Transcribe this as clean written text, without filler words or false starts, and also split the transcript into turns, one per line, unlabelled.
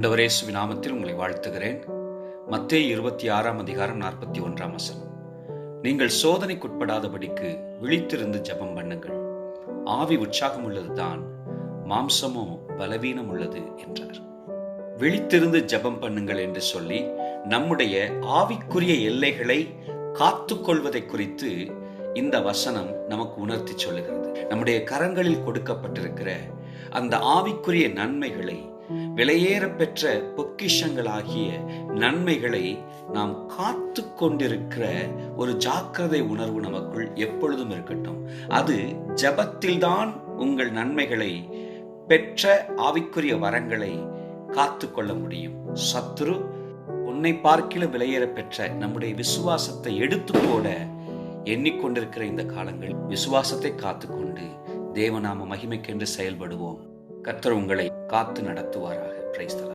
ஆண்டவர் இயேசுவின் நாமத்தில் உங்களை வாழ்த்துகிறேன். மத்தேயு 26:41 நீங்கள் சோதனைக்குட்படாதபடிக்கு விழித்திருந்து ஜெபம் பண்ணுங்கள். ஆவி உற்சாகம் உள்ளதுதான், மாம்சமோ பலவீனம் உள்ளது என்றார். விழித்திருந்து ஜெபம் பண்ணுங்கள் என்று சொல்லி நம்முடைய ஆவிக்குரிய எல்லைகளை காத்துக்கொள்வதை குறித்து இந்த வசனம் நமக்கு உணர்த்தி சொல்லுகிறது. நம்முடைய கரங்களில் கொடுக்கப்பட்டிருக்கிற அந்த ஆவிக்குரிய நன்மைகளை, விலையேற பெற்ற பொக்கிஷங்களாகிய நன்மைகளை நாம் காத்து கொண்டிருக்கிற ஒரு ஜாக்கிரதை உணர்வு நமக்குள் எப்பொழுதும் இருக்கட்டும். அது ஜெபத்தில்தான் உங்கள் நன்மைகளை, பெற்ற ஆவிக்குரிய வரங்களை காத்து கொள்ள முடியும். சத்துரு உன்னை பார்க்கிலும் விலையேற பெற்ற நம்முடைய விசுவாசத்தை எடுத்து போட எண்ணிக்கொண்டிருக்கிற இந்த காலங்கள், விசுவாசத்தை காத்துக்கொண்டு தேவநாம மகிமைக்கென்று செயல்படுவோம். கர்த்தர் உங்களை காத்து நடத்துவாராக. Praise the Lord.